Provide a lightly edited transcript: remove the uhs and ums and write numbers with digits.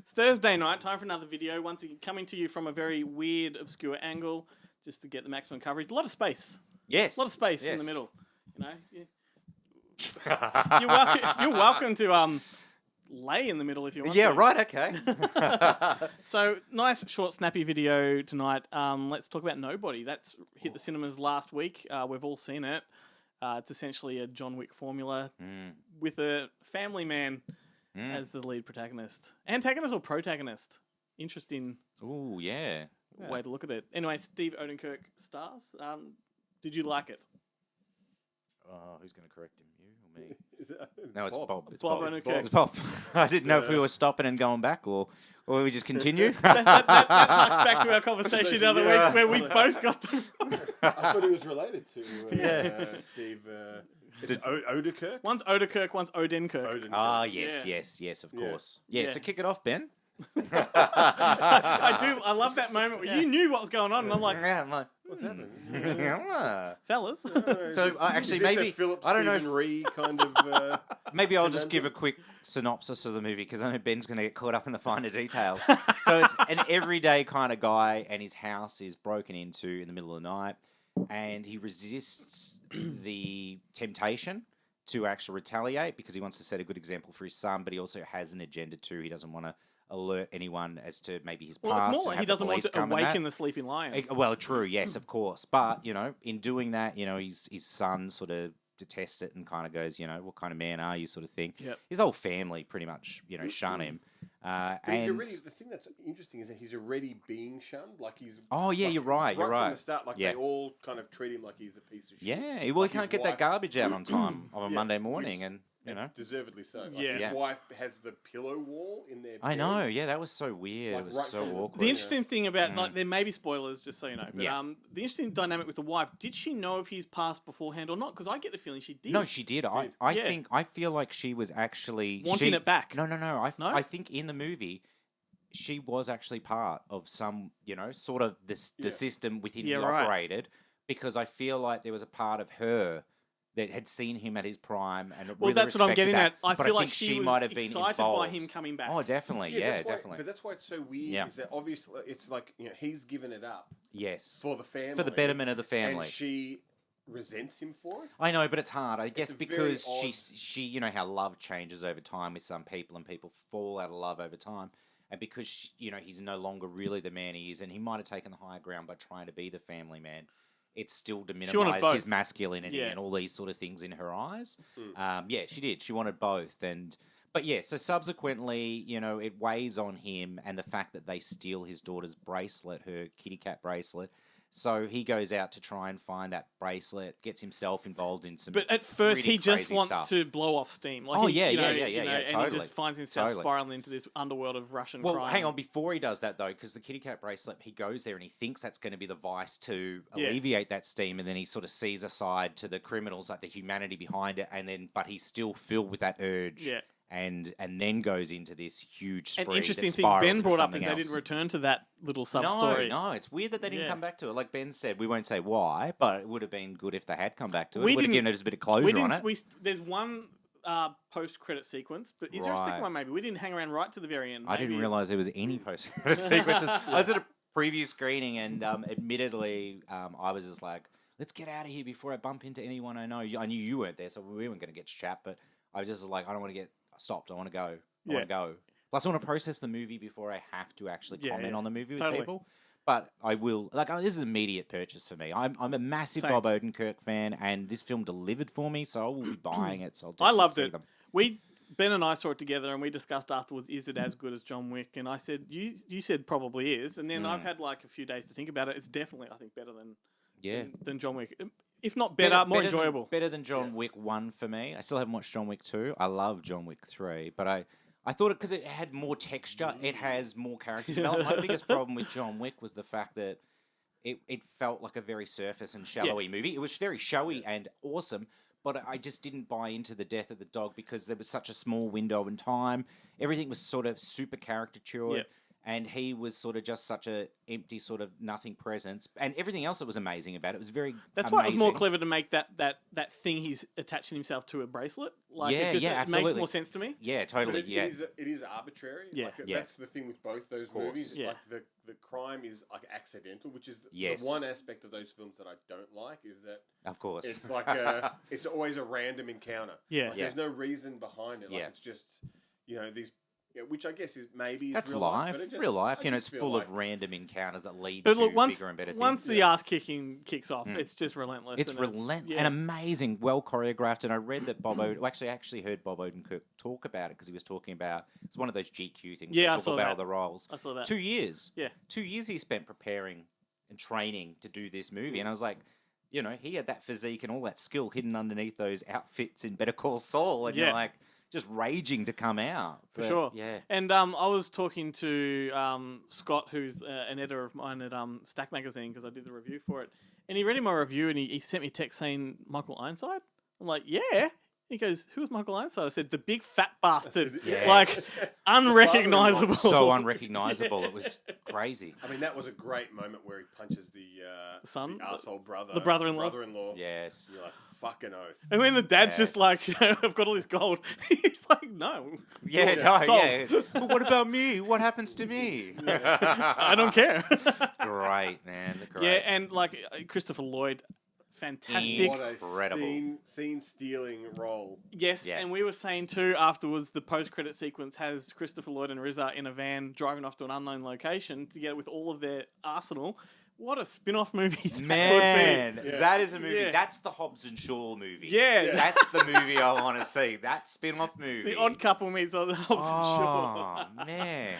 It's Thursday night, time for another video. Once again, coming to you from a very weird, obscure angle, just to get the maximum coverage. A lot of space. Yes. A lot of space in Yes. the middle. You know, you're welcome to lay in the middle if you want. Yeah, to. right, okay. So nice, short, snappy video tonight. Let's talk about Nobody. That's hit the cinemas last week. We've all seen it. It's essentially a John Wick formula with a family man as the lead protagonist. Antagonist or protagonist? Interesting Ooh, yeah. way to look at it. Anyway, Steve Odenkirk stars. Did you like it? Who's going to correct him? You or me? No, it's Bob. It's Bob Bob. Odenkirk. It's Bob. I didn't know if we were stopping and going back or we just continue. That harks back to our conversation the other week where we both got them. I thought it was related to Steve. Odenkirk? One's Odenkirk, one's Odenkirk. Ah, yes, Yeah. yes, of Yeah. course. Yeah, Yeah. so kick it off, Ben. I do. I love that moment where you knew what was going on, and I'm like, Yeah, I'm like, What's happening? fellas. So, actually, maybe- Philip I don't know if- Stephen Ree kind of. Maybe I'll just give a quick synopsis of the movie because I know Ben's going to get caught up in the finer details. So it's an everyday kind of guy, and his house is broken into in the middle of the night, and he resists the temptation to actually retaliate because he wants to set a good example for his son, but he also has an agenda too. He doesn't want to alert anyone as to maybe his Well, past. it's more and like have he the doesn't want police to come and that. awaken the sleeping lion. Well, true, yes, of course. But, in doing that, his son sort of detests it and kind of goes, what kind of man are you sort of thing. Yep. His whole family pretty much, shun him. But And he's already, the thing that's interesting is that he's already being shunned. Like he's. Oh, yeah, like, you're right, you're From right. the start, like Yeah. they all kind of treat him like he's a piece of shit. yeah, well, Like he can't his get that wife- garbage out on time on a Yeah, Monday morning, which- and, deservedly so. Like Yeah. his Yeah. wife has the pillow wall in their. I bed. know, yeah, that was so weird. Like, It was right so from the- awkward. The interesting thing about Mm. like there may be spoilers, just so you know. But Yeah. the interesting dynamic with the wife, did she know of his past beforehand or not? Because I get the feeling she did. No, she did. I Yeah. I feel like she was actually Wanting it back. No. No? I think in the movie, she was actually part of some, sort of the Yeah. system within Yeah, he right. operated, because I feel like there was a part of her that had seen him at his prime and Well, really that's what I'm respected getting that. at. I But feel like think she was might have been excited involved. by him coming back. Oh, definitely. Yeah, that's why, definitely. But that's why it's so weird. Yeah. Is that obviously it's like he's given it up Yes. for the family, For the betterment of the and family. she resents him for it. I know, but it's hard. I guess a very because odd- she, you know how love changes over time with some people, and people fall out of love over time, and because he's no longer really the man he is, and he might have taken the higher ground by trying to be the family man. It's still wanted deminimized his both. masculinity Yeah. and all these sort of things in her eyes. Yeah, she did. She wanted both, but yeah. So subsequently, it weighs on him, and the fact that they steal his daughter's bracelet, her kitty cat bracelet. So he goes out to try and find that bracelet, gets himself involved in some. But at first, pretty he just crazy wants stuff. to blow off steam. Like Oh, he, yeah, you know, yeah, you know, and totally. he just finds himself Totally. spiraling into this underworld of Russian Well, crime. hang on. Before he does that, though, because the kitty cat bracelet, he goes there and he thinks that's going to be the vice to Yeah. alleviate that steam, and then he sort of sees aside to the criminals, like the humanity behind it, but he's still filled with that urge. Yeah. And then goes into this huge spree. An that interesting thing spirals Ben into brought up something is they else. didn't return to that little sub story. No, it's weird that they didn't Yeah. come back to it. Like Ben said, we won't say why, but it would have been good if they had come back to it. We It would have didn't- given us a bit of closure We on didn't. it. There's one post-credit sequence, but is there a second Right. one? Maybe we didn't hang around right to the very end. I didn't Maybe- realize there was any post credit sequences. I was at a preview screening, and admittedly, I was just like, "Let's get out of here before I bump into anyone I know." I knew you weren't there, so we weren't going to get to chat. But I was just like, "I don't want to get stopped. I want to go. I want to go." Plus, I want to process the movie before I have to actually Yeah, comment yeah. on the movie with Totally. people. But I will. This is an immediate purchase for me. I'm a massive Same. Bob Odenkirk fan, and this film delivered for me, so I will be buying it. So I'll I definitely loved see it. them. Ben and I saw it together, and we discussed afterwards, is it as good as John Wick? And I said, you said probably is. And then I've had like a few days to think about it. It's definitely, I think, better Yeah. than John Wick. If not better, more enjoyable. Better than John Wick 1 for me. I still haven't watched John Wick 2. I love John Wick 3, but I thought it because it had more texture, it has more character development. My biggest problem with John Wick was the fact that it felt like a very surface and shallowy movie. It was very showy and awesome, but I just didn't buy into the death of the dog because there was such a small window in time. Everything was sort of super caricatured. Yep. and he was sort of just such a empty sort of nothing presence, and everything else that was amazing about it was very. That's why it was more amazing. clever to make that thing he's attaching himself to a bracelet. Like Yeah, it just yeah, it makes absolutely. more sense to me. Yeah, But totally. Yeah, it is arbitrary. Yeah. Like, Yeah. That's the thing with both those course. movies. Yeah. Like the crime is like accidental, which is Yes. the one aspect of those films that I don't like is that of course. it's like it's always a random encounter. Yeah. Like, Yeah. there's no reason behind it. Like Yeah. it's just these, which I guess is maybe That's real life. but it just- Real life. I You know, just it's feel full like- of random encounters that lead But to look, once bigger and better once things. the ass kicking kicks off, Mm. it's just relentless. It's and relentless yeah. and amazing, well choreographed. And I read that Bob Odenkirk, well, actually, I actually heard Bob Odenkirk talk about it because he was talking about it's one of those GQ things. Yeah, I they talk saw about that. all the roles. I saw that. 2 years. Yeah. 2 years he spent preparing and training to do this movie, and I was like, you know, he had that physique and all that skill hidden underneath those outfits in Better Call Saul, and Yeah. you're like just raging to come out. For But, sure. Yeah. And I was talking to Scott, who's an editor of mine at Stack Magazine, because I did the review for it. And he read in my review and he sent me a text saying, Michael Ironside? I'm like, yeah. He goes, who was Michael Ironside? I said, the big fat bastard. Yes. Like, unrecognizable. So unrecognizable. It was crazy. I mean, that was a great moment where he punches the son? the asshole brother, The brother-in-law? Brother-in-law. Yes. You're like, fucking oath. And when the dad's just Yes. like, I've got all this gold, he's like, no. Yeah, Yeah. no, Sold. yeah. But what about me? What happens to me? I don't care. Great, man. Great. Yeah, and like Christopher Lloyd, fantastic. What a Incredible. scene stealing role. Yes, Yeah. and we were saying too afterwards, the post-credit sequence has Christopher Lloyd and RZA in a van driving off to an unknown location together with all of their arsenal. What a spin-off movie that Man, would be. Yeah. that is a movie. Yeah. That's the Hobbs and Shaw movie. Yeah. That's the movie I want to see. That spin-off movie. The Odd Couple meets Hobbs and Shaw. Oh, man.